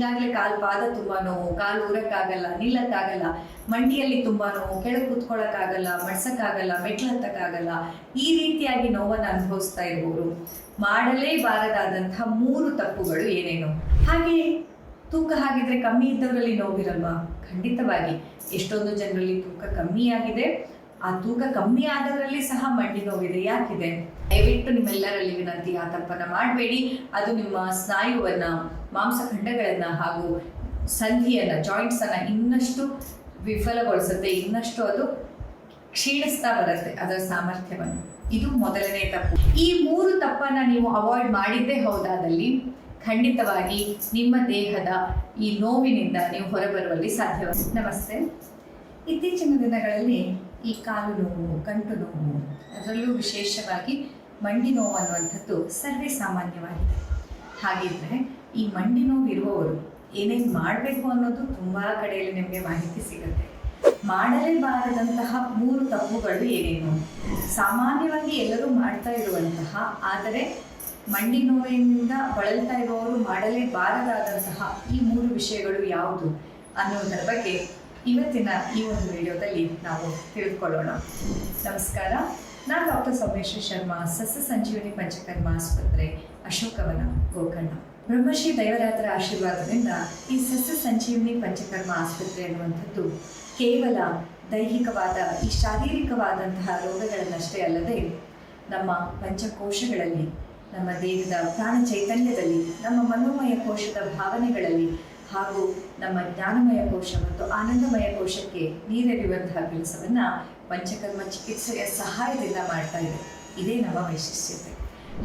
ಈಗಾಗಲೇ ಕಾಲು ಪಾದ ತುಂಬಾ ನೋವು, ಕಾಲು ಊರಕ್ಕಾಗಲ್ಲ, ನಿಲ್ಲಕ್ಕಾಗಲ್ಲ, ಮಂಡಿಯಲ್ಲಿ ತುಂಬಾ ನೋವು, ಕೆಳಗೆ ಕೂತ್ಕೊಳ್ಳೋಕ್ಕಾಗಲ್ಲ, ಮಡ್ಸಕ್ಕಾಗಲ್ಲ, ಮೆಟ್ಲು ಹತ್ತಕ್ಕಾಗಲ್ಲ, ಈ ರೀತಿಯಾಗಿ ನೋವನ್ನು ಅನುಭವಿಸ್ತಾ ಇರುವವರು ಮಾಡಲೇಬಾರದಾದಂತಹ 3 ತಪ್ಪುಗಳು ಏನೇನು? ಹಾಗೆ ತೂಕ ಹಾಗಿದ್ರೆ ಕಮ್ಮಿ ಇದ್ದವರಲ್ಲಿ ನೋವಿರಲ್ವಾ? ಖಂಡಿತವಾಗಿ ಎಷ್ಟೊಂದು ಜನರಲ್ಲಿ ತೂಕ ಕಮ್ಮಿ ಆಗಿದೆ. ಆ ತೂಕ ಕಮ್ಮಿ ಆದವರಲ್ಲಿ ಸಹ ಮಂಡಿ ನೋವಿದೆ. ಯಾಕಿದೆ? ದಯವಿಟ್ಟು ನಿಮ್ಮೆಲ್ಲರಲ್ಲಿ ವಿನಂತಿ, ಆ ತಪ್ಪನ್ನ ಮಾಡಬೇಡಿ. ಅದು ನಿಮ್ಮ ಸ್ನಾಯುವನ್ನ, ಮಾಂಸಖಂಡಗಳನ್ನ ಹಾಗೂ ಸಂಧಿಯನ್ನ, ಜಾಯಿಂಟ್ಸ್ ಅನ್ನ ಇನ್ನಷ್ಟು ವಿಫಲಗೊಳಿಸುತ್ತೆ, ಇನ್ನಷ್ಟು ಅದು ಕ್ಷೀಣಿಸ್ತಾ ಬರುತ್ತೆ ಅದರ ಸಾಮರ್ಥ್ಯವನ್ನು. ಇದು ಮೊದಲನೇ ತಪ್ಪು. ಈ 3 ತಪ್ಪನ್ನ ನೀವು ಅವಾಯ್ಡ್ ಮಾಡಿದ್ದೇ ಹೌದಾದಲ್ಲಿ ಖಂಡಿತವಾಗಿ ನಿಮ್ಮ ದೇಹದ ಈ ನೋವಿನಿಂದ ನೀವು ಹೊರಬರುವಲ್ಲಿ ಸಾಧ್ಯವಾಗಿದೆ. ನಮಸ್ತೆ. ಇತ್ತೀಚಿನ ದಿನಗಳಲ್ಲಿ ಈ ಕಾಲು ನೋವು, ಗಂಟು ನೋವು, ಅದರಲ್ಲೂ ವಿಶೇಷವಾಗಿ ಮಂಡಿ ನೋವು ಅನ್ನುವಂಥದ್ದು ಸರ್ವೇ ಸಾಮಾನ್ಯವಾಗಿದೆ. ಹಾಗಿದ್ರೆ ಈ ಮಂಡಿ ನೋವು ಇರುವವರು ಏನೇನು ಮಾಡಬೇಕು ಅನ್ನೋದು ತುಂಬ ಕಡೆಯಲ್ಲಿ ನಿಮಗೆ ಮಾಹಿತಿ ಸಿಗುತ್ತೆ. ಮಾಡಲೇಬಾರದಂತಹ 3 ತಪ್ಪುಗಳು ಏನೇನು? ಸಾಮಾನ್ಯವಾಗಿ ಎಲ್ಲರೂ ಮಾಡ್ತಾ ಇರುವಂತಹ, ಆದರೆ ಮಂಡಿ ನೋವಿನಿಂದ ಬಳಲ್ತಾ ಇರುವವರು ಮಾಡಲೇಬಾರದಾದಂತಹ ಈ 3 ವಿಷಯಗಳು ಯಾವುದು ಅನ್ನೋದರ ಬಗ್ಗೆ ಇವತ್ತಿನ ಈ ಒಂದು ವಿಡಿಯೋದಲ್ಲಿ ನಾವು ತಿಳಿದುಕೊಳ್ಳೋಣ. ನಮಸ್ಕಾರ, ನಾನು ಡಾಕ್ಟರ್ ಸೌಮ್ಯಶ್ರೀ ಶರ್ಮಾ, ಸಸ್ಯ ಸಂಜೀವಿನಿ ಪಂಚಕರ್ಮ ಆಸ್ಪತ್ರೆ, ಅಶೋಕವನ, ಗೋಕರ್ಣ. ಬ್ರಹ್ಮಶ್ರೀ ದೈವರಾತರ ಆಶೀರ್ವಾದದಿಂದ ಈ ಸಸ್ಯ ಸಂಜೀವಿನಿ ಪಂಚಕರ್ಮ ಆಸ್ಪತ್ರೆ ಅನ್ನುವಂಥದ್ದು ಕೇವಲ ದೈಹಿಕವಾದ ಈ ಶಾರೀರಿಕವಾದಂತಹ ರೋಗಗಳನ್ನಷ್ಟೇ ಅಲ್ಲದೆ ನಮ್ಮ ಪಂಚಕೋಶಗಳಲ್ಲಿ, ನಮ್ಮ ದೇಹದ ಪ್ರಾಣ ಚೈತನ್ಯದಲ್ಲಿ, ನಮ್ಮ ಮನೋಮಯ ಕೋಶದ ಭಾವನೆಗಳಲ್ಲಿ ಹಾಗೂ ನಮ್ಮ ಜ್ಞಾನಮಯ ಕೋಶ ಮತ್ತು ಆನಂದಮಯ ಕೋಶಕ್ಕೆ ನೀರೆರೆಯುವಂತಹ ಕೆಲಸವನ್ನು ಪಂಚಕರ್ಮ ಚಿಕಿತ್ಸೆಯ ಸಹಾಯದಿಂದ ಮಾಡ್ತಾ ಇದೆ. ಇದೇ ನಮ್ಮ ವೈಶಿಷ್ಟ್ಯತೆ.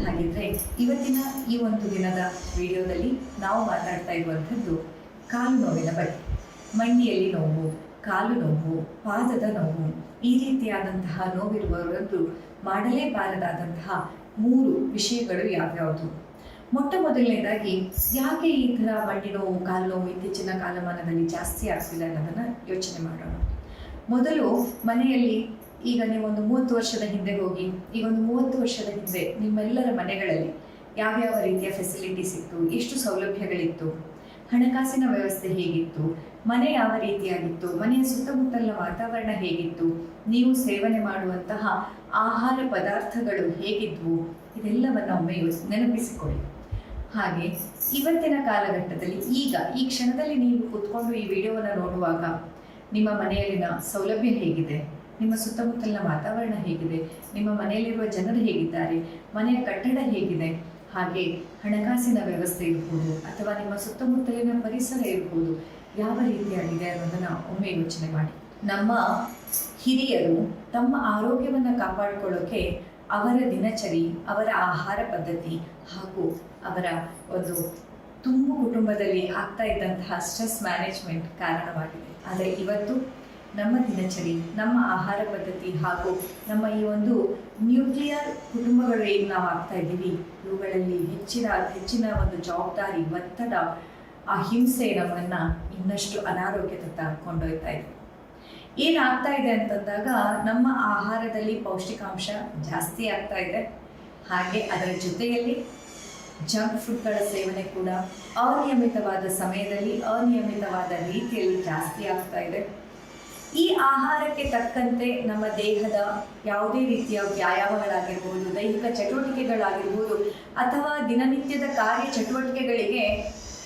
ಹಾಗಿದ್ರೆ ಇವತ್ತಿನ ಈ ಒಂದು ದಿನದ ವಿಡಿಯೋದಲ್ಲಿ ನಾವು ಮಾತಾಡ್ತಾ ಇರುವಂಥದ್ದು ಕಾಲು ನೋವಿನ ಬಗ್ಗೆ. ಮಂಡಿಯಲ್ಲಿ ನೋವು, ಕಾಲು ನೋವು, ಪಾದದ ನೋವು, ಈ ರೀತಿಯಾದಂತಹ ನೋವಿರುವವರದ್ದು ಮಾಡಲೇಬಾರದಾದಂತಹ 3 ವಿಷಯಗಳು ಯಾವ್ಯಾವುದು? ಮೊಟ್ಟ ಮೊದಲನೇದಾಗಿ, ಯಾಕೆ ಈ ಥರ ಮಂಡಿ ನೋವು, ಕಾಲು ನೋವು ಇತ್ತೀಚಿನ ಕಾಲಮಾನದಲ್ಲಿ ಜಾಸ್ತಿ ಆಗ್ತಿದೆ ಅನ್ನೋದನ್ನು ಯೋಚನೆ ಮಾಡೋಣ. ಮೊದಲು ಮನೆಯಲ್ಲಿ, ಈಗ ನೀವೊಂದು 30 ವರ್ಷದ ಹಿಂದೆ ಹೋಗಿ, ಈಗ ಒಂದು 30 ವರ್ಷದ ಹಿಂದೆ ನಿಮ್ಮೆಲ್ಲರ ಮನೆಗಳಲ್ಲಿ ಯಾವ್ಯಾವ ರೀತಿಯ ಫೆಸಿಲಿಟೀಸ್ ಇತ್ತು, ಎಷ್ಟು ಸೌಲಭ್ಯಗಳಿತ್ತು, ಹಣಕಾಸಿನ ವ್ಯವಸ್ಥೆ ಹೇಗಿತ್ತು, ಮನೆ ಯಾವ ರೀತಿಯಾಗಿತ್ತು, ಮನೆಯ ಸುತ್ತಮುತ್ತಲಿನ ವಾತಾವರಣ ಹೇಗಿತ್ತು, ನೀವು ಸೇವನೆ ಮಾಡುವಂತಹ ಆಹಾರ ಪದಾರ್ಥಗಳು ಹೇಗಿದ್ವು, ಇದೆಲ್ಲವನ್ನು ಒಮ್ಮೆ ನೆನಪಿಸಿಕೊಳ್ಳಿ. ಹಾಗೆ ಇವತ್ತಿನ ಕಾಲಘಟ್ಟದಲ್ಲಿ, ಈ ಕ್ಷಣದಲ್ಲಿ ನೀವು ಕೂತ್ಕೊಂಡು ಈ ವಿಡಿಯೋವನ್ನು ನೋಡುವಾಗ ನಿಮ್ಮ ಮನೆಯಲ್ಲಿನ ಸೌಲಭ್ಯ ಹೇಗಿದೆ, ನಿಮ್ಮ ಸುತ್ತಮುತ್ತಲಿನ ವಾತಾವರಣ ಹೇಗಿದೆ, ನಿಮ್ಮ ಮನೆಯಲ್ಲಿರುವ ಜನರು ಹೇಗಿದ್ದಾರೆ, ಮನೆಯ ಕಟ್ಟಡ ಹೇಗಿದೆ, ಹಾಗೆ ಹಣಕಾಸಿನ ವ್ಯವಸ್ಥೆ ಇರ್ಬೋದು ಅಥವಾ ನಿಮ್ಮ ಸುತ್ತಮುತ್ತಲಿನ ಪರಿಸರ ಇರ್ಬೋದು, ಯಾವ ರೀತಿಯಾಗಿದೆ ಅನ್ನೋದನ್ನು ಒಮ್ಮೆ ಯೋಚನೆ ಮಾಡಿ. ನಮ್ಮ ಹಿರಿಯರು ತಮ್ಮ ಆರೋಗ್ಯವನ್ನು ಕಾಪಾಡಿಕೊಳ್ಳೋಕೆ ಅವರ ದಿನಚರಿ, ಅವರ ಆಹಾರ ಪದ್ಧತಿ ಹಾಗೂ ಅವರ ಒಂದು ತುಂಬು ಕುಟುಂಬದಲ್ಲಿ ಆಗ್ತಾ ಇದ್ದಂತಹ ಸ್ಟ್ರೆಸ್ ಮ್ಯಾನೇಜ್ಮೆಂಟ್ ಕಾರಣವಾಗಿದೆ. ಆದರೆ ಇವತ್ತು ನಮ್ಮ ದಿನಚರಿ, ನಮ್ಮ ಆಹಾರ ಪದ್ಧತಿ ಹಾಗೂ ನಮ್ಮ ಈ ಒಂದು ನ್ಯೂಕ್ಲಿಯರ್ ಕುಟುಂಬಗಳು ಏನು ನಾವು ಆಗ್ತಾ ಇದ್ದೀವಿ, ಇವುಗಳಲ್ಲಿ ಹೆಚ್ಚಿನ ಒಂದು ಜವಾಬ್ದಾರಿ, ಒತ್ತಡ, ಆ ಹಿಂಸೆ ನಮ್ಮನ್ನು ಇನ್ನಷ್ಟು ಅನಾರೋಗ್ಯದತ್ತ ಕೊಂಡೊಯ್ತಾ ಇದೆ. ಏನಾಗ್ತಾ ಇದೆ ಅಂತಂದಾಗ ನಮ್ಮ ಆಹಾರದಲ್ಲಿ ಪೌಷ್ಟಿಕಾಂಶ ಜಾಸ್ತಿ ಆಗ್ತಾ ಇದೆ. ಹಾಗೆ ಅದರ ಜೊತೆಯಲ್ಲಿ ಜಂಕ್ ಫುಡ್ಗಳ ಸೇವನೆ ಕೂಡ ಅನಿಯಮಿತವಾದ ಸಮಯದಲ್ಲಿ, ಅನಿಯಮಿತವಾದ ರೀತಿಯಲ್ಲಿ ಜಾಸ್ತಿ ಆಗ್ತಾ ಇದೆ. ಈ ಆಹಾರಕ್ಕೆ ತಕ್ಕಂತೆ ನಮ್ಮ ದೇಹದ ಯಾವುದೇ ರೀತಿಯ ವ್ಯಾಯಾಮಗಳಾಗಿರ್ಬೋದು, ದೈಹಿಕ ಚಟುವಟಿಕೆಗಳಾಗಿರ್ಬೋದು ಅಥವಾ ದಿನನಿತ್ಯದ ಕಾರ್ಯ ಚಟುವಟಿಕೆಗಳಿಗೆ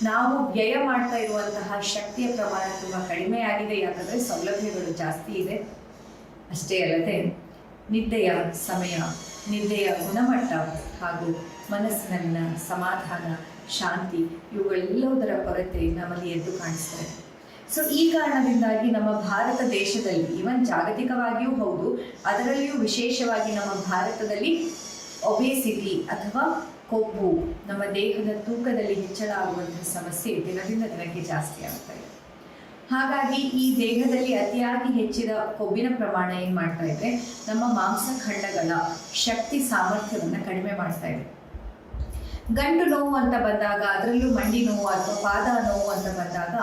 ನಾವು ವ್ಯಯ ಮಾಡ್ತಾ ಇರುವಂತಹ ಶಕ್ತಿಯ ಪ್ರಮಾಣ ತುಂಬ ಕಡಿಮೆ ಆಗಿದೆ. ಯಾಕಂದರೆ ಸೌಲಭ್ಯಗಳು ಜಾಸ್ತಿ ಇದೆ. ಅಷ್ಟೇ ಅಲ್ಲದೆ ನಿದ್ದೆಯ ಸಮಯ, ನಿದ್ದೆಯ ಗುಣಮಟ್ಟ ಹಾಗೂ ಮನಸ್ಸಿನಲ್ಲಿನ ಸಮಾಧಾನ, ಶಾಂತಿ, ಇವುಗಳೆಲ್ಲದರ ಕೊರತೆ ನಮ್ಮಲ್ಲಿ ಎದ್ದು ಕಾಣಿಸ್ತದೆ. ಸೊ ಈ ಕಾರಣದಿಂದಾಗಿ ನಮ್ಮ ಭಾರತ ದೇಶದಲ್ಲಿ, ಇವನ್ ಜಾಗತಿಕವಾಗಿಯೂ ಹೌದು, ಅದರಲ್ಲಿಯೂ ವಿಶೇಷವಾಗಿ ನಮ್ಮ ಭಾರತದಲ್ಲಿ ಒಬೇಸಿಟಿ ಅಥವಾ ಕೊಬ್ಬು, ನಮ್ಮ ದೇಹದ ತೂಕದಲ್ಲಿ ಹೆಚ್ಚಳ ಆಗುವಂತಹ ಸಮಸ್ಯೆ ದಿನದಿಂದ ದಿನಕ್ಕೆ ಜಾಸ್ತಿ ಆಗ್ತಾ ಇದೆ. ಹಾಗಾಗಿ ಈ ದೇಹದಲ್ಲಿ ಅತಿಯಾಗಿ ಹೆಚ್ಚಿದ ಕೊಬ್ಬಿನ ಪ್ರಮಾಣ ಏನು ಮಾಡ್ತಾ ಇದೆ, ನಮ್ಮ ಮಾಂಸಖಂಡಗಳ ಶಕ್ತಿ ಸಾಮರ್ಥ್ಯವನ್ನು ಕಡಿಮೆ ಮಾಡ್ತಾ ಇದೆ. ಗಂಟು ನೋವು ಅಂತ ಬಂದಾಗ, ಅದರಲ್ಲೂ ಮಂಡಿ ನೋವು ಅಥವಾ ಪಾದ ನೋವು ಅಂತ ಬಂದಾಗ,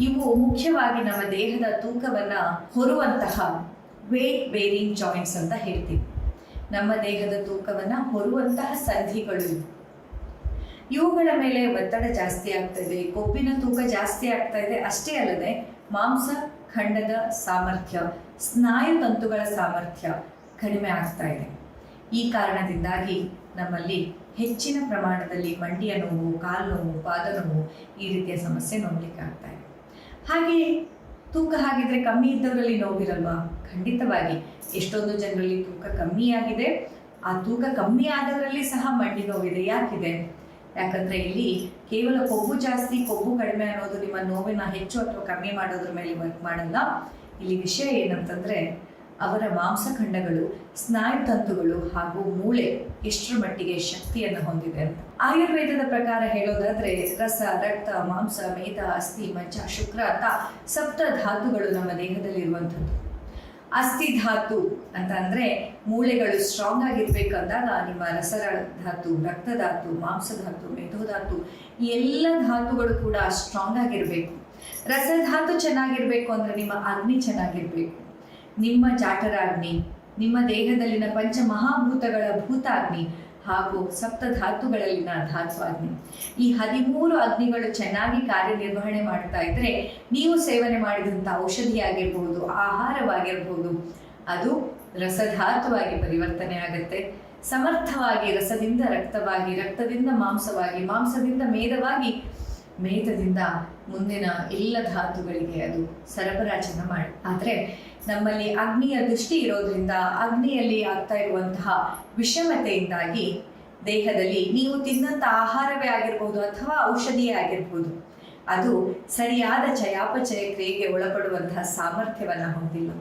ಇವು ಮುಖ್ಯವಾಗಿ ನಮ್ಮ ದೇಹದ ತೂಕವನ್ನು ಹೊರುವಂತಹ ವೇಟ್ ಬೇರಿಂಗ್ ಜಾಯಿಂಟ್ಸ್ ಅಂತ ಹೇಳ್ತೀವಿ. ನಮ್ಮ ದೇಹದ ತೂಕವನ್ನು ಹೊರುವಂತಹ ಸಂಧಿಗಳು ಇವು. ಇವುಗಳ ಮೇಲೆ ಒತ್ತಡ ಜಾಸ್ತಿ ಆಗ್ತಾ ಇದೆ, ಕೊಬ್ಬಿನ ತೂಕ ಜಾಸ್ತಿ ಆಗ್ತಾ ಇದೆ. ಅಷ್ಟೇ ಅಲ್ಲದೆ ಮಾಂಸ ಖಂಡದ ಸಾಮರ್ಥ್ಯ, ಸ್ನಾಯು ತಂತುಗಳ ಸಾಮರ್ಥ್ಯ ಕಡಿಮೆ ಆಗ್ತಾ ಇದೆ. ಈ ಕಾರಣದಿಂದಾಗಿ ನಮ್ಮಲ್ಲಿ ಹೆಚ್ಚಿನ ಪ್ರಮಾಣದಲ್ಲಿ ಮಂಡಿಯ ನೋವು, ಕಾಲು ನೋವು, ಪಾದ ನೋವು ಈ ರೀತಿಯ ಸಮಸ್ಯೆ ನೋಡ್ಲಿಕ್ಕೆ ಆಗ್ತಾ ಇದೆ. ಹಾಗೆಯೇ ತೂಕ ಹಾಗಿದ್ರೆ ಕಮ್ಮಿ ಇದ್ದವರಲ್ಲಿ ನೋವಿರಲ್ವಾ? ಖಂಡಿತವಾಗಿ ಎಷ್ಟೊಂದು ಜನರಲ್ಲಿ ತೂಕ ಕಮ್ಮಿ ಆಗಿದೆ. ಆ ತೂಕ ಕಮ್ಮಿ ಆದವರಲ್ಲಿ ಸಹ ಮಂಡಿ ನೋವಿದೆ. ಯಾಕಿದೆ? ಯಾಕಂದ್ರೆ ಇಲ್ಲಿ ಕೇವಲ ಕೊಬ್ಬು ಜಾಸ್ತಿ, ಕೊಬ್ಬು ಕಡಿಮೆ ಅನ್ನೋದು ನಿಮ್ಮ ನೋವಿನ ಹೆಚ್ಚು ಅಥವಾ ಕಮ್ಮಿ ಮಾಡೋದ್ರ ಮೇಲೆ ವರ್ಕ್ ಮಾಡಲ್ಲ. ಇಲ್ಲಿ ವಿಷಯ ಏನಂತಂದ್ರೆ ಅವರ ಮಾಂಸಖಂಡಗಳು, ಸ್ನಾಯುತಂತುಗಳು ಹಾಗೂ ಮೂಳೆ ಎಷ್ಟರ ಮಟ್ಟಿಗೆ ಶಕ್ತಿಯನ್ನು ಹೊಂದಿದೆ ಅಂತ. ಆಯುರ್ವೇದದ ಪ್ರಕಾರ ಹೇಳೋದಾದ್ರೆ ರಸ, ರಕ್ತ, ಮಾಂಸ, ಮೇಧ, ಅಸ್ಥಿ, ಮಜ್ಜ, ಶುಕ್ರ ಅಂತ ಸಪ್ತ ಧಾತುಗಳು ನಮ್ಮ ದೇಹದಲ್ಲಿರುವಂಥದ್ದು. ಅಸ್ಥಿ ಧಾತು ಅಂತ ಅಂದ್ರೆ ಮೂಳೆಗಳು ಸ್ಟ್ರಾಂಗ್ ಆಗಿರ್ಬೇಕಂದಾಗ ನಿಮ್ಮ ರಸಧಾತು, ರಕ್ತಧಾತು, ಮಾಂಸಧಾತು, ಮೇಧೋಧಾತು ಈ ಎಲ್ಲ ಧಾತುಗಳು ಕೂಡ ಸ್ಟ್ರಾಂಗ್ ಆಗಿರ್ಬೇಕು. ರಸಧಾತು ಚೆನ್ನಾಗಿರ್ಬೇಕು ಅಂದ್ರೆ ನಿಮ್ಮ ಅಗ್ನಿ ಚೆನ್ನಾಗಿರ್ಬೇಕು. ನಿಮ್ಮ ಜಾಠರಾಗ್ನಿ, ನಿಮ್ಮ ದೇಹದಲ್ಲಿನ ಪಂಚಮಹಾಭೂತಗಳ ಭೂತಾಗ್ನಿ ಹಾಗೂ ಸಪ್ತಧಾತುಗಳಲ್ಲಿನ ಧಾತ್ವಾಗ್ನಿ, ಈ 13 ಅಗ್ನಿಗಳು ಚೆನ್ನಾಗಿ ಕಾರ್ಯನಿರ್ವಹಣೆ ಮಾಡ್ತಾ ಇದ್ರೆ ನೀವು ಸೇವನೆ ಮಾಡಿದಂಥ ಔಷಧಿ ಆಗಿರ್ಬೋದು, ಆಹಾರವಾಗಿರ್ಬೋದು, ಅದು ರಸಧಾತುವಾಗಿ ಪರಿವರ್ತನೆ ಆಗುತ್ತೆ. ಸಮರ್ಥವಾಗಿ ರಸದಿಂದ ರಕ್ತವಾಗಿ, ರಕ್ತದಿಂದ ಮಾಂಸವಾಗಿ, ಮಾಂಸದಿಂದ ಮೇಧವಾಗಿ, ಮೇಧದಿಂದ ಮುಂದಿನ ಎಲ್ಲ ಧಾತುಗಳಿಗೆ ಅದು ಸರಬರಾಜನ್ನ ಮಾಡಿ. ಆದರೆ ನಮ್ಮಲ್ಲಿ ಅಗ್ನಿಯ ದೃಷ್ಟಿ ಇರೋದ್ರಿಂದ ಅಗ್ನಿಯಲ್ಲಿ ಆಗ್ತಾ ಇರುವಂತಹ ವಿಷಮತೆಯಿಂದಾಗಿ ದೇಹದಲ್ಲಿ ನೀವು ತಿನ್ನಂಥ ಆಹಾರವೇ ಆಗಿರ್ಬೋದು ಅಥವಾ ಔಷಧಿಯೇ ಆಗಿರ್ಬೋದು, ಅದು ಸರಿಯಾದ ಚಯಾಪಚಯ ಕ್ರಿಯೆಗೆ ಒಳಪಡುವಂತಹ ಸಾಮರ್ಥ್ಯವನ್ನು ಹೊಂದಿಲ್ಲ.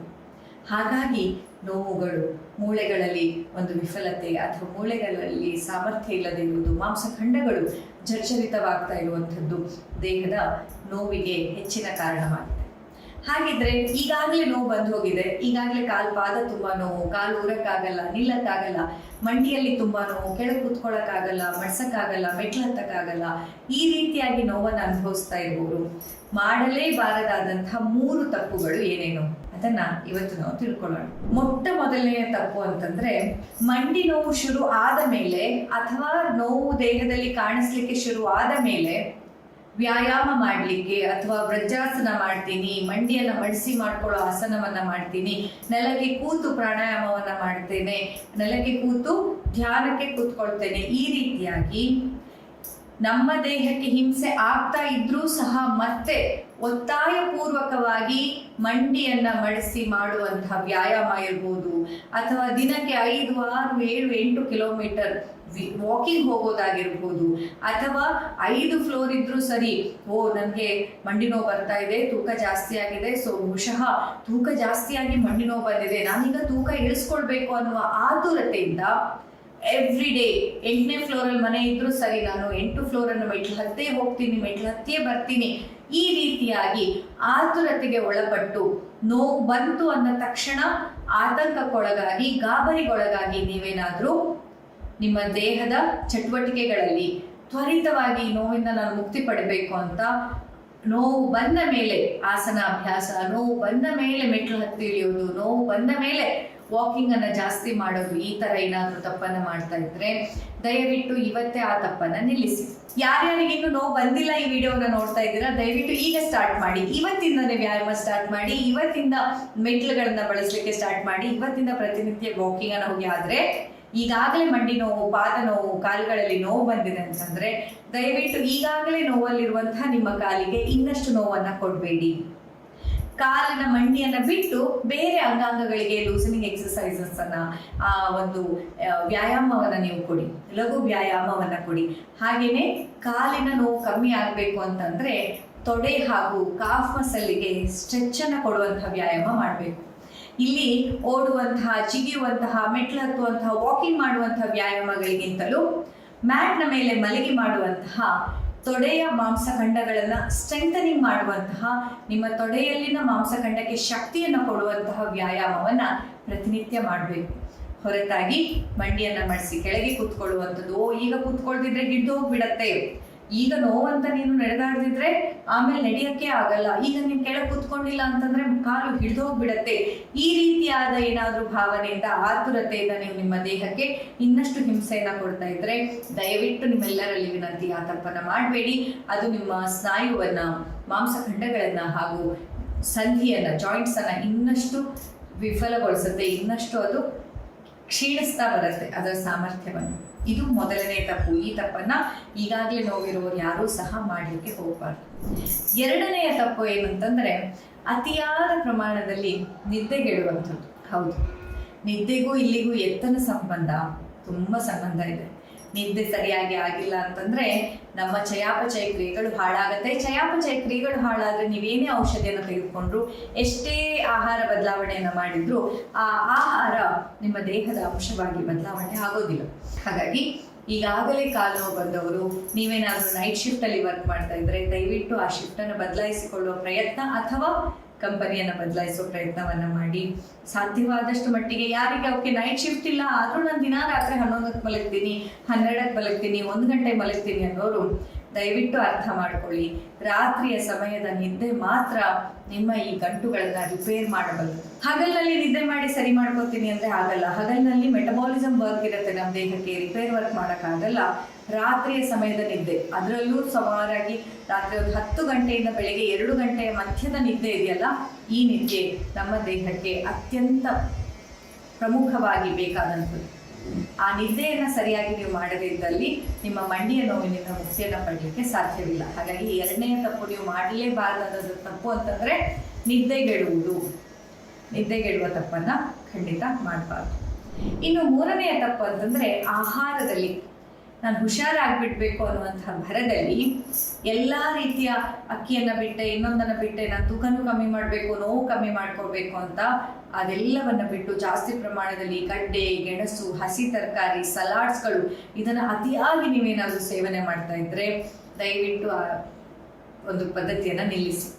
ಹಾಗಾಗಿ ನೋವುಗಳು, ಮೂಳೆಗಳಲ್ಲಿ ಒಂದು ವಿಫಲತೆ ಅಥವಾ ಮೂಳೆಗಳಲ್ಲಿ ಸಾಮರ್ಥ್ಯ ಇಲ್ಲದೆ ಇರುವುದು, ಮಾಂಸಖಂಡಗಳು ಜರ್ಜರಿತವಾಗ್ತಾ ಇರುವಂಥದ್ದು ದೇಹದ ನೋವಿಗೆ ಹೆಚ್ಚಿನ ಕಾರಣವಾಗಿದೆ. ಹಾಗಿದ್ರೆ ಈಗಾಗಲೇ ನೋವು ಬಂದು ಹೋಗಿದೆ, ಈಗಾಗಲೇ ಪಾದ ತುಂಬಾ ನೋವು, ಕಾಲು ಊರಕ್ಕಾಗಲ್ಲ, ನಿಲ್ಲಕ್ಕಾಗಲ್ಲ, ಮಂಡಿಯಲ್ಲಿ ತುಂಬಾ ನೋವು, ಕೆಳಗೆ ಕೂತ್ಕೊಳ್ಳೋಕ್ಕಾಗಲ್ಲ, ಮಡ್ಸಕ್ಕಾಗಲ್ಲ, ಮೆಟ್ಲು ಹತ್ತಕ್ಕಾಗಲ್ಲ, ಈ ರೀತಿಯಾಗಿ ನೋವನ್ನು ಅನುಭವಿಸ್ತಾ ಇರುವವರು ಮಾಡಲೇಬಾರದಾದಂತಹ 3 ತಪ್ಪುಗಳು ಏನೇನು ಅದನ್ನ ಇವತ್ತು ನಾವು ತಿಳ್ಕೊಳ್ಳೋಣ. ಮೊಟ್ಟ ಮೊದಲನೆಯ ತಪ್ಪು ಅಂತಂದ್ರೆ ಮಂಡಿ ನೋವು ಶುರು ಆದ ಮೇಲೆ ಅಥವಾ ನೋವು ದೇಹದಲ್ಲಿ ಕಾಣಿಸ್ಲಿಕ್ಕೆ ಶುರು ಆದ ಮೇಲೆ ವ್ಯಾಯಾಮ ಮಾಡಲಿಕ್ಕೆ ಅಥವಾ ವಜ್ರಾಸನ ಮಾಡ್ತೀನಿ, ಮಂಡಿಯನ್ನು ಮಡಿಸಿ ಮಾಡ್ಕೊಳ್ಳೋ ಆಸನವನ್ನ ಮಾಡ್ತೀನಿ, ನೆಲಕ್ಕೆ ಕೂತು ಪ್ರಾಣಾಯಾಮವನ್ನ ಮಾಡ್ತೇನೆ, ನೆಲಕ್ಕೆ ಕೂತು ಧ್ಯಾನಕ್ಕೆ ಕೂತ್ಕೊಳ್ತೇನೆ, ಈ ರೀತಿಯಾಗಿ ನಮ್ಮ ದೇಹಕ್ಕೆ ಹಿಂಸೆ ಆಗ್ತಾ ಇದ್ರೂ ಸಹ ಮತ್ತೆ ಒತ್ತಾಯ ಪೂರ್ವಕವಾಗಿ ಮಂಡಿಯನ್ನ ಮಡಿಸಿ ಮಾಡುವಂತಹ ವ್ಯಾಯಾಮ ಇರ್ಬೋದು, ಅಥವಾ ದಿನಕ್ಕೆ 5, 6, 7, 8 ಕಿಲೋಮೀಟರ್ ವಾಕಿಂಗ್ ಹೋಗೋದಾಗಿರ್ಬೋದು, ಅಥವಾ 5 ಫ್ಲೋರ್ ಇದ್ರೂ ಸರಿ, ನನಗೆ ಮಂಡಿ ನೋವು ಬರ್ತಾ ಇದೆ, ತೂಕ ಜಾಸ್ತಿ ಆಗಿದೆ, ಸೊ ಬಹುಶಃ ತೂಕ ಜಾಸ್ತಿಯಾಗಿ ಮಂಡಿ ನೋವು ಬಂದಿದೆ, ನಾನೀಗ ತೂಕ ಇಳಿಸ್ಕೊಳ್ಬೇಕು ಅನ್ನುವ ಆತುರತೆಯಿಂದ ಎವ್ರಿ ಡೇ 8ನೇ ಫ್ಲೋರಲ್ಲಿ ಮನೆ ಇದ್ರೂ ಸರಿ, ನಾನು 8 ಫ್ಲೋರನ್ನು ಮೆಟ್ಲು ಹತ್ತೇ ಹೋಗ್ತೀನಿ, ಮೆಟ್ಲು ಹತ್ತಿಯೇ ಬರ್ತೀನಿ, ಈ ರೀತಿಯಾಗಿ ಆತುರತೆಗೆ ಒಳಪಟ್ಟು ನೋವು ಬಂತು ಅಂದ ತಕ್ಷಣ ಆತಂಕಕ್ಕೊಳಗಾಗಿ, ಗಾಬರಿಗೊಳಗಾಗಿ ನೀವೇನಾದ್ರೂ ನಿಮ್ಮ ದೇಹದ ಚಟುವಟಿಕೆಗಳಲ್ಲಿ ತ್ವರಿತವಾಗಿ ನೋವಿಂದ ನಾನು ಮುಕ್ತಿ ಪಡಬೇಕು ಅಂತ ನೋವು ಬಂದ ಮೇಲೆ ಆಸನ ಅಭ್ಯಾಸ, ನೋವು ಬಂದ ಮೇಲೆ ಮೆಟ್ಲು ಹತ್ತಿ ಇಳಿಯೋದು, ನೋವು ಬಂದ ಮೇಲೆ ವಾಕಿಂಗ್ ಅನ್ನ ಜಾಸ್ತಿ ಮಾಡೋದು, ಈ ತರ ಏನಾದ್ರೂ ತಪ್ಪನ್ನ ಮಾಡ್ತಾ ಇದ್ರೆ ದಯವಿಟ್ಟು ಇವತ್ತೇ ಆ ತಪ್ಪನ್ನ ನಿಲ್ಲಿಸಿ. ಯಾರ್ಯಾರಿಗೆ ಇನ್ನು ನೋವು ಬಂದಿಲ್ಲ ಈ ವಿಡಿಯೋನ ನೋಡ್ತಾ ಇದ್ದೀರಾ, ದಯವಿಟ್ಟು ಈಗ ಸ್ಟಾರ್ಟ್ ಮಾಡಿ, ಇವತ್ತಿಂದನೇ ವ್ಯಾಯಾಮ ಸ್ಟಾರ್ಟ್ ಮಾಡಿ, ಇವತ್ತಿಂದ ಮೆಟ್ಲುಗಳನ್ನ ಬಳಸಲಿಕ್ಕೆ ಸ್ಟಾರ್ಟ್ ಮಾಡಿ, ಇವತ್ತಿಂದ ಪ್ರತಿನಿತ್ಯ ವಾಕಿಂಗ್ ಅನ್ನ ಹೋಗಿ. ಆದ್ರೆ ಈಗಾಗಲೇ ಮಂಡಿ ನೋವು, ಪಾದ ನೋವು, ಕಾಲುಗಳಲ್ಲಿ ನೋವು ಬಂದಿದೆ ಅಂತಂದ್ರೆ ದಯವಿಟ್ಟು ಈಗಾಗಲೇ ನೋವಲ್ಲಿರುವಂತಹ ನಿಮ್ಮ ಕಾಲಿಗೆ ಇನ್ನಷ್ಟು ನೋವನ್ನ ಕೊಡಬೇಡಿ. ಕಾಲಿನ ಮಂಡಿಯನ್ನ ಬಿಟ್ಟು ಬೇರೆ ಅಂಗಾಂಗಗಳಿಗೆ ಲೂಸನಿಂಗ್ ಎಕ್ಸಸೈಸಸ್ ಅನ್ನ, ಆ ಒಂದು ವ್ಯಾಯಾಮವನ್ನ ನೀವು ಕೊಡಿ, ಲಘು ವ್ಯಾಯಾಮವನ್ನ ಕೊಡಿ. ಹಾಗೇನೆ ಕಾಲಿನ ನೋವು ಕಮ್ಮಿ ಆಗ್ಬೇಕು ಅಂತಂದ್ರೆ ತೊಡೆ ಹಾಗೂ ಕಾಫ್ ಮಸಲ್ಲಿಗೆ ಸ್ಟ್ರೆಚ್ ಅನ್ನ ಕೊಡುವಂತಹ ವ್ಯಾಯಾಮ ಮಾಡಬೇಕು. ಇಲ್ಲಿ ಓಡುವಂತಹ, ಜಿಗಿಯುವಂತಹ, ಮೆಟ್ಲು ಹತ್ತುವಂತಹ, ವಾಕಿಂಗ್ ಮಾಡುವಂತಹ ವ್ಯಾಯಾಮಗಳಿಗಿಂತಲೂ ಮ್ಯಾಟ್ನ ಮೇಲೆ ಮಲಗಿ ಮಾಡುವಂತಹ ತೊಡೆಯ ಮಾಂಸಖಂಡಗಳನ್ನ ಸ್ಟ್ರೆಂಥನಿಂಗ್ ಮಾಡುವಂತಹ, ನಿಮ್ಮ ತೊಡೆಯಲ್ಲಿನ ಮಾಂಸಖಂಡಕ್ಕೆ ಶಕ್ತಿಯನ್ನು ಕೊಡುವಂತಹ ವ್ಯಾಯಾಮವನ್ನ ಪ್ರತಿನಿತ್ಯ ಮಾಡಬೇಕು. ಹೊರತಾಗಿ ಮಂಡಿಯನ್ನ ಮಡಿಸಿ ಕೆಳಗೆ ಕೂತ್ಕೊಳ್ಳುವಂಥದ್ದು, ಈಗ ಕೂತ್ಕೊಳ್ದಿದ್ರೆ ಹಿಡಿದು ಹೋಗ್ಬಿಡತ್ತೆ, ಈಗ ನೋವಂತ ನೀನು ನಡೆದಾಡ್ದಿದ್ರೆ ಆಮೇಲೆ ನಡೆಯಕ್ಕೆ ಆಗಲ್ಲ. ಈಗ ನೀನು ಕೆಳಗೆ ಕೂತ್ಕೊಂಡಿಲ್ಲ ಅಂತಂದ್ರೆ ಕಾಲು ಹಿಡಿದೋಗ್ಬಿಡತ್ತೆ. ಈ ರೀತಿಯಾದ ಏನಾದ್ರೂ ಭಾವನೆಯಿಂದ, ಆತುರತೆಯಿಂದ ನೀವು ನಿಮ್ಮ ದೇಹಕ್ಕೆ ಇನ್ನಷ್ಟು ಹಿಂಸೆಯನ್ನ ಕೊಡ್ತಾ ಇದ್ರೆ ದಯವಿಟ್ಟು ನಿಮ್ಮೆಲ್ಲರಲ್ಲಿ ವಿನಂತಿ, ಆ ತಪ್ಪನ್ನ ಮಾಡಬೇಡಿ. ಅದು ನಿಮ್ಮ ಸ್ನಾಯುವನ್ನ, ಮಾಂಸಖಂಡಗಳನ್ನ ಹಾಗೂ ಸಂಧಿಯನ್ನ, ಜಾಯಿಂಟ್ಸ್ ಅನ್ನ ಇನ್ನಷ್ಟು ವಿಫಲಗೊಳಿಸುತ್ತೆ, ಇನ್ನಷ್ಟು ಅದು ಕ್ಷೀಣಿಸ್ತಾ ಬರುತ್ತೆ ಅದರ ಸಾಮರ್ಥ್ಯವನ್ನು. ಇದು ಮೊದಲನೇ ತಪ್ಪು. ಈ ತಪ್ಪನ್ನ ಈಗಾಗಲೇ ನೋವಿರುವವರು ಯಾರೂ ಸಹ ಮಾಡಲಿಕ್ಕೆ ಹೋಗಬಾರ್ದು. ಎರಡನೆಯ ತಪ್ಪು ಏನಂತಂದ್ರೆ ಅತಿಯಾದ ಪ್ರಮಾಣದಲ್ಲಿ ನಿದ್ದೆಗೆಡುವಂಥದ್ದು. ಹೌದು, ನಿದ್ದೆಗೂ ಇಲ್ಲಿಗೂ ಎತ್ತನ ಸಂಬಂಧ, ತುಂಬಾ ಸಂಬಂಧ ಇದೆ. ನಿದ್ದೆ ಸರಿಯಾಗಿ ಆಗಿಲ್ಲ ಅಂತಂದ್ರೆ ನಮ್ಮ ಚಯಾಪಚಯ ಕ್ರಿಯೆಗಳು ಹಾಳಾಗತ್ತೆ. ಚಯಾಪಚಯ ಕ್ರಿಯೆಗಳು ಹಾಳಾದ್ರೆ ನೀವೇನೇ ಔಷಧಿಯನ್ನು ತೆಗೆದುಕೊಂಡ್ರು, ಎಷ್ಟೇ ಆಹಾರ ಬದಲಾವಣೆಯನ್ನು ಮಾಡಿದ್ರು ಆ ಆಹಾರ ನಿಮ್ಮ ದೇಹದ ಅಂಶವಾಗಿ ಬದಲಾವಣೆ ಆಗೋದಿಲ್ಲ. ಹಾಗಾಗಿ ಈಗಾಗಲೇ ಕಾಲು ನೋವು ಬಂದವರು, ನೀವೇನಾದ್ರೂ ನೈಟ್ ಶಿಫ್ಟ್ ಅಲ್ಲಿ ವರ್ಕ್ ಮಾಡ್ತಾ ಇದ್ರೆ ದಯವಿಟ್ಟು ಆ ಶಿಫ್ಟ್ ಅನ್ನು ಬದಲಾಯಿಸಿಕೊಳ್ಳುವ ಪ್ರಯತ್ನ ಅಥವಾ ಕಂಪನಿಯನ್ನು ಬದಲಾಯಿಸೋ ಪ್ರಯತ್ನವನ್ನ ಮಾಡಿ. ಸಾಧ್ಯವಾದಷ್ಟು ಮಟ್ಟಿಗೆ ಯಾರಿಗೆ ಅವಕ್ಕೆ ನೈಟ್ ಶಿಫ್ಟ್ ಇಲ್ಲ ಆದ್ರೂ ನಾನು ದಿನ ರಾತ್ರಿ 11ಕ್ಕೆ ಮಲಗ್ತೀನಿ, 12ಕ್ಕೆ ಮಲಗ್ತೀನಿ, 1 ಗಂಟೆ ಮಲಗ್ತೀನಿ ಅನ್ನೋರು ದಯವಿಟ್ಟು ಅರ್ಥ ಮಾಡ್ಕೊಳ್ಳಿ. ರಾತ್ರಿಯ ಸಮಯದ ನಿದ್ದೆ ಮಾತ್ರ ನಿಮ್ಮ ಈ ಗಂಟುಗಳನ್ನ ರಿಪೇರ್ ಮಾಡಬಲ್ಲದು. ಹಗಲಿನಲ್ಲಿ ನಿದ್ದೆ ಮಾಡಿ ಸರಿ ಮಾಡ್ಕೋತೀನಿ ಅಂದ್ರೆ ಆಗಲ್ಲ. ಹಗಲಿನಲ್ಲಿ ಮೆಟಬಾಲಿಸಮ್ ವರ್ಕ್ ಇರುತ್ತೆ ನಮ್ಮ ದೇಹಕ್ಕೆ, ರಿಪೇರ್ ವರ್ಕ್ ಮಾಡೋಕ್ಕಾಗಲ್ಲ. ರಾತ್ರಿಯ ಸಮಯದ ನಿದ್ದೆ, ಅದರಲ್ಲೂ ಸುಮಾರಾಗಿ ರಾತ್ರಿ ಒಂದು 10 ಗಂಟೆಯಿಂದ ಬೆಳಗ್ಗೆ 2 ಗಂಟೆಯ ಮಧ್ಯದ ನಿದ್ದೆ ಇದೆಯಲ್ಲ, ಈ ನಿದ್ದೆ ನಮ್ಮ ದೇಹಕ್ಕೆ ಅತ್ಯಂತ ಪ್ರಮುಖವಾಗಿ ಬೇಕಾದಂಥದ್ದು. ಆ ನಿದ್ದೆಯನ್ನು ಸರಿಯಾಗಿ ನೀವು ಮಾಡದೇ ಇದ್ದಲ್ಲಿ ನಿಮ್ಮ ಮಂಡಿಯ ನೋವಿನಿಂದ ಮುಕ್ತಿಯನ್ನು ಪಡಲಿಕ್ಕೆ ಸಾಧ್ಯವಿಲ್ಲ. ಹಾಗಾಗಿ ಎರಡನೆಯ ತಪ್ಪು ನೀವು ಮಾಡಲೇಬಾರದಾದ ತಪ್ಪು ಅಂತಂದ್ರೆ ನಿದ್ದೆಗೆಡುವ ತಪ್ಪನ್ನ ಖಂಡಿತ ಮಾಡಬಾರ್ದು. ಇನ್ನು ಮೂರನೆಯ ತಪ್ಪು ಅಂತಂದ್ರೆ ಆಹಾರದಲ್ಲಿ ನಾನು ಹುಷಾರಾಗ್ಬಿಡ್ಬೇಕು ಅನ್ನುವಂತಹ ಭರದಲ್ಲಿ ಎಲ್ಲಾ ರೀತಿಯ ಅಕ್ಕಿಯನ್ನ ಬಿಟ್ಟೆ, ಇನ್ನೊಂದನ್ನ ಬಿಟ್ಟೆ, ನಾನು ತೂಕನೂ ಕಮ್ಮಿ ಮಾಡಬೇಕು, ನೋವು ಕಮ್ಮಿ ಮಾಡ್ಕೊಳ್ಬೇಕು ಅಂತ ಅದೆಲ್ಲವನ್ನ ಬಿಟ್ಟು ಜಾಸ್ತಿ ಪ್ರಮಾಣದಲ್ಲಿ ಗಡ್ಡೆ, ಗೆಣಸು, ಹಸಿ ತರಕಾರಿ, ಸಲಾಡ್ಸ್ಗಳು ಇದನ್ನ ಅತಿಯಾಗಿ ನೀವೇನಾದ್ರೂ ಸೇವನೆ ಮಾಡ್ತಾ ಇದ್ರೆ ದಯವಿಟ್ಟು ಆ ಒಂದು ಪದ್ಧತಿಯನ್ನ ನಿಲ್ಲಿಸಿ.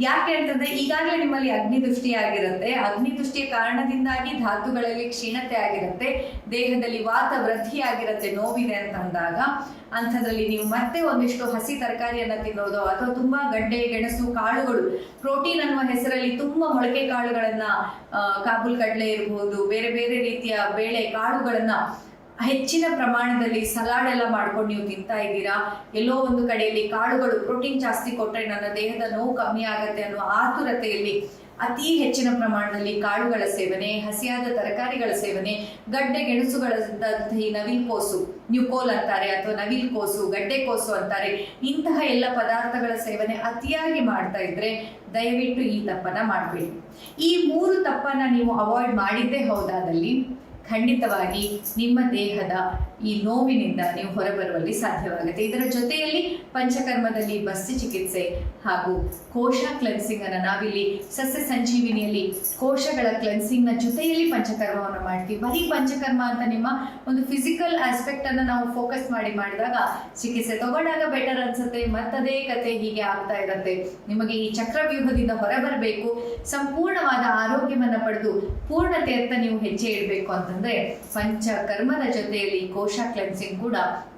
ಯಾಕೆ ಅಂತಂದ್ರೆ ಈಗಾಗಲೇ ನಿಮ್ಮಲ್ಲಿ ಅಗ್ನಿದೃಷ್ಟಿ ಆಗಿರುತ್ತೆ. ಅಗ್ನಿದೃಷ್ಟಿಯ ಕಾರಣದಿಂದಾಗಿ ಧಾತುಗಳಲ್ಲಿ ಕ್ಷೀಣತೆ ಆಗಿರುತ್ತೆ, ದೇಹದಲ್ಲಿ ವಾತ ವೃದ್ಧಿ ಆಗಿರುತ್ತೆ, ನೋವಿದೆ ಅಂತ ಅಂದಾಗ ಅಂಥದ್ರಲ್ಲಿ ನೀವು ಮತ್ತೆ ಒಂದಿಷ್ಟು ಹಸಿ ತರಕಾರಿಯನ್ನ ತಿನ್ನೋದು ಅಥವಾ ತುಂಬಾ ಗಡ್ಡೆ, ಗೆಣಸು, ಕಾಳುಗಳು, ಪ್ರೋಟೀನ್ ಅನ್ನುವ ಹೆಸರಲ್ಲಿ ತುಂಬಾ ಮೊಳಕೆ ಕಾಳುಗಳನ್ನ, ಕಾಬೂಲ್ ಕಡಲೆ ಇರಬಹುದು, ಬೇರೆ ಬೇರೆ ರೀತಿಯ ಬೇಳೆ ಕಾಳುಗಳನ್ನ ಹೆಚ್ಚಿನ ಪ್ರಮಾಣದಲ್ಲಿ ಸಲಾಡ್ ಎಲ್ಲ ಮಾಡ್ಕೊಂಡು ನೀವು ತಿಂತಾ ಇದ್ದೀರಾ. ಎಲ್ಲೋ ಒಂದು ಕಡೆಯಲ್ಲಿ ಕಾಳುಗಳು ಪ್ರೋಟೀನ್ ಜಾಸ್ತಿ ಕೊಟ್ಟರೆ ನನ್ನ ದೇಹದ ನೋವು ಕಮ್ಮಿ ಆಗತ್ತೆ ಅನ್ನೋ ಆತುರತೆಯಲ್ಲಿ ಅತಿ ಹೆಚ್ಚಿನ ಪ್ರಮಾಣದಲ್ಲಿ ಕಾಳುಗಳ ಸೇವನೆ, ಹಸಿಯಾದ ತರಕಾರಿಗಳ ಸೇವನೆ, ಗಡ್ಡೆ ಗೆಣಸುಗಳಂತಹ ಈ ನವಿಲ್ಕೋಸು, ನ್ಯೂಕೋಲ್ ಅಂತಾರೆ ಅಥವಾ ನವಿಲ್ಕೋಸು, ಗಡ್ಡೆಕೋಸು ಅಂತಾರೆ, ಇಂತಹ ಎಲ್ಲ ಪದಾರ್ಥಗಳ ಸೇವನೆ ಅತಿಯಾಗಿ ಮಾಡ್ತಾ ಇದ್ರೆ ದಯವಿಟ್ಟು ಈ ತಪ್ಪನ್ನ ಮಾಡಬೇಡಿ. ಈ 3 ತಪ್ಪನ್ನ ನೀವು ಅವಾಯ್ಡ್ ಮಾಡಿದ್ದೇ ಹೌದಾದಲ್ಲಿ ಖಂಡಿತವಾಗಿ ನಿಮ್ಮ ದೇಹದ ಈ ನೋವಿನಿಂದ ನೀವು ಹೊರಬರುವಲ್ಲಿ ಸಾಧ್ಯವಾಗುತ್ತೆ. ಇದರ ಜೊತೆಯಲ್ಲಿ ಪಂಚಕರ್ಮದಲ್ಲಿ ಬಸ್ತಿ ಚಿಕಿತ್ಸೆ ಹಾಗೂ ಕೋಶ ಕ್ಲೆನ್ಸಿಂಗ್ ಅನ್ನು ನಾವಿಲ್ಲಿ ಸಸ್ಯ ಸಂಜೀವಿನಿಯಲ್ಲಿ ಕೋಶಗಳ ಕ್ಲೆನ್ಸಿಂಗ್ ನ ಜೊತೆಯಲ್ಲಿ ಪಂಚಕರ್ಮವನ್ನು ಮಾಡ್ತೀವಿ. ಬರೀ ಪಂಚಕರ್ಮ ಅಂತ ನಿಮ್ಮ ಒಂದು ಫಿಸಿಕಲ್ ಆಸ್ಪೆಕ್ಟ್ ಅನ್ನ ನಾವು ಫೋಕಸ್ ಮಾಡಿದಾಗ ಚಿಕಿತ್ಸೆ ತಗೊಂಡಾಗ ಬೆಟರ್ ಅನ್ಸುತ್ತೆ, ಮತ್ತದೇ ಕತೆ ಹೀಗೆ ಆಗ್ತಾ ಇರುತ್ತೆ. ನಿಮಗೆ ಈ ಚಕ್ರವ್ಯೂಹದಿಂದ ಹೊರಬರಬೇಕು, ಸಂಪೂರ್ಣವಾದ ಆರೋಗ್ಯವನ್ನ ಪಡೆದು ಪೂರ್ಣತೆಯತ್ತ ನೀವು ಹೆಜ್ಜೆ ಇಡಬೇಕು ಅಂತಂದ್ರೆ ಪಂಚಕರ್ಮದ ಜೊತೆಯಲ್ಲಿ ಕೋಶ ಕ್ಲೆನ್ಸಿಂಗ್ ಕೂಡ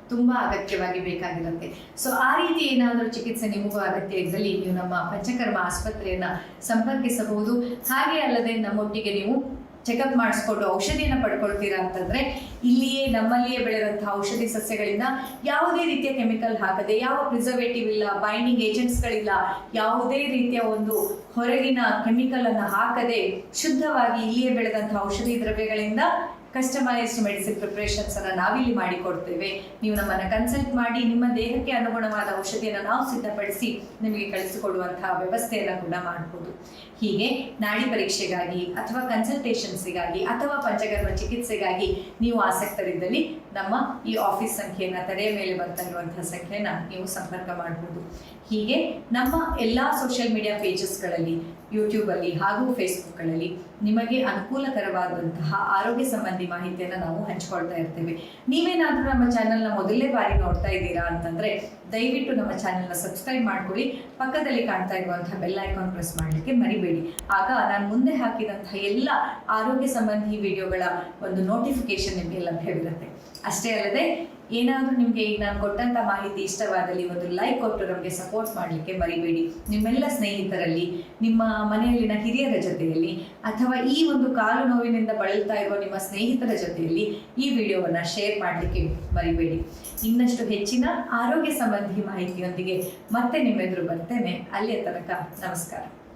ತುಂಬಾ ಅಗತ್ಯವಾಗಿ ಬೇಕಾಗಿರುತ್ತೆ. ಸೊ ಆ ರೀತಿ ಏನಾದರೂ ಚಿಕಿತ್ಸೆ ನಿಮಗೂ ಅಗತ್ಯ ಇದ್ದಲ್ಲಿ ನೀವು ನಮ್ಮ ಪಂಚಕರ್ಮ ಆಸ್ಪತ್ರೆಯನ್ನ ಸಂಪರ್ಕಿಸಬಹುದು. ಹಾಗೆ ಅಲ್ಲದೆ ನಮ್ಮೊಟ್ಟಿಗೆ ನೀವು ಚೆಕಪ್ ಮಾಡಿಸ್ಕೊಂಡು ಔಷಧಿಯನ್ನು ಪಡ್ಕೊಳ್ತೀರಾ ಅಂತಂದ್ರೆ ಇಲ್ಲಿಯೇ ನಮ್ಮಲ್ಲಿಯೇ ಬೆಳೆದಂತಹ ಔಷಧಿ ಸಸ್ಯಗಳಿಂದ ಯಾವುದೇ ರೀತಿಯ ಕೆಮಿಕಲ್ ಹಾಕದೆ, ಯಾವ ಪ್ರಿಸರ್ವೇಟಿವ್ ಇಲ್ಲ, ಬೈಂಡಿಂಗ್ ಏಜೆಂಟ್ಸ್ಗಳಿಲ್ಲ, ಯಾವುದೇ ರೀತಿಯ ಒಂದು ಹೊರಗಿನ ಕೆಮಿಕಲ್ ಅನ್ನು ಹಾಕದೆ ಶುದ್ಧವಾಗಿ ಇಲ್ಲಿಯೇ ಬೆಳೆದಂತಹ ಔಷಧಿ ದ್ರವ್ಯಗಳಿಂದ ಕಸ್ಟಮೈಸ್ಡ್ ಮೆಡಿಸಿನ್ ಪ್ರಿಪರೇಷನ್ಸ್ ಅನ್ನ ನಾವಿಲ್ಲಿ ಮಾಡಿಕೊಡ್ತೇವೆ. ನೀವು ನಮ್ಮನ್ನ ಕನ್ಸಲ್ಟ್ ಮಾಡಿ ನಿಮ್ಮ ದೇಹಕ್ಕೆ ಅನುಗುಣವಾದ ಔಷಧಿಯನ್ನು ನಾವು ಸಿದ್ಧಪಡಿಸಿ ನಿಮಗೆ ಕಳಿಸಿಕೊಡುವಂತಹ ವ್ಯವಸ್ಥೆಯನ್ನ ಕೂಡ ಮಾಡಬಹುದು. ಹೀಗೆ ನಾಡಿ ಪರೀಕ್ಷೆಗಾಗಿ ಅಥವಾ ಕನ್ಸಲ್ಟೇಷನ್ಸಿಗಾಗಿ ಅಥವಾ ಪಂಚಕರ್ಮ ಚಿಕಿತ್ಸೆಗಾಗಿ ನೀವು ಆಸಕ್ತರಿದ್ದಲ್ಲಿ ನಮ್ಮ ಈ ಆಫೀಸ್ ಸಂಖ್ಯೆಯನ್ನ ತಲೆಯ ಮೇಲೆ ಬರ್ತಾ ಇರುವಂತಹ ಸಂಖ್ಯೆಯನ್ನ ನೀವು ಸಂಪರ್ಕ ಮಾಡಬಹುದು. ಹೀಗೆ ನಮ್ಮ ಎಲ್ಲಾ ಸೋಷಿಯಲ್ ಮೀಡಿಯಾ ಪೇಜಸ್ಗಳಲ್ಲಿ, ಯೂಟ್ಯೂಬಲ್ಲಿ ಹಾಗೂ ಫೇಸ್ಬುಕ್ಗಳಲ್ಲಿ ನಿಮಗೆ ಅನುಕೂಲಕರವಾದಂತಹ ಆರೋಗ್ಯ ಸಂಬಂಧಿ ಮಾಹಿತಿಯನ್ನು ನಾವು ಹಂಚಿಕೊಳ್ತಾ ಇರ್ತೇವೆ. ನೀವೇನಾದ್ರೂ ನಮ್ಮ ಚಾನೆಲ್ನ ಮೊದಲನೇ ಬಾರಿ ನೋಡ್ತಾ ಇದ್ದೀರಾ ಅಂತಂದ್ರೆ ದಯವಿಟ್ಟು ನಮ್ಮ ಚಾನೆಲ್ನ ಸಬ್ಸ್ಕ್ರೈಬ್ ಮಾಡ್ಕೊಳ್ಳಿ. ಪಕ್ಕದಲ್ಲಿ ಕಾಣ್ತಾ ಇರುವಂತಹ ಬೆಲ್ ಐಕಾನ್ ಪ್ರೆಸ್ ಮಾಡಲಿಕ್ಕೆ ಮರಿಬೇಡಿ. ಆಗ ನಾನು ಮುಂದೆ ಹಾಕಿದಂತಹ ಎಲ್ಲ ಆರೋಗ್ಯ ಸಂಬಂಧಿ ವಿಡಿಯೋಗಳ ಒಂದು ನೋಟಿಫಿಕೇಶನ್ ನಿಮಗೆ ಲಭ್ಯವಿರುತ್ತೆ. ಅಷ್ಟೇ ಅಲ್ಲದೆ ಏನಾದರೂ ನಿಮಗೆ ಈಗ ನಾನು ಕೊಟ್ಟಂಥ ಮಾಹಿತಿ ಇಷ್ಟವಾದಲ್ಲಿ ಒಂದು ಲೈಕ್ ಕೊಟ್ಟು ನಮಗೆ ಸಪೋರ್ಟ್ ಮಾಡಲಿಕ್ಕೆ ಮರಿಬೇಡಿ. ನಿಮ್ಮೆಲ್ಲ ಸ್ನೇಹಿತರಲ್ಲಿ, ನಿಮ್ಮ ಮನೆಯಲ್ಲಿನ ಹಿರಿಯರ ಜೊತೆಯಲ್ಲಿ, ಅಥವಾ ಈ ಒಂದು ಕಾಲು ನೋವಿನಿಂದ ಬಳಲ್ತಾ ಇರುವ ನಿಮ್ಮ ಸ್ನೇಹಿತರ ಜೊತೆಯಲ್ಲಿ ಈ ವಿಡಿಯೋವನ್ನು ಶೇರ್ ಮಾಡಲಿಕ್ಕೆ ಮರಿಬೇಡಿ. ಇನ್ನಷ್ಟು ಹೆಚ್ಚಿನ ಆರೋಗ್ಯ ಸಂಬಂಧಿ ಮಾಹಿತಿಯೊಂದಿಗೆ ಮತ್ತೆ ನಿಮ್ಮೆದುರು ಬರ್ತೇನೆ. ಅಲ್ಲಿಯ ತನಕ ನಮಸ್ಕಾರ.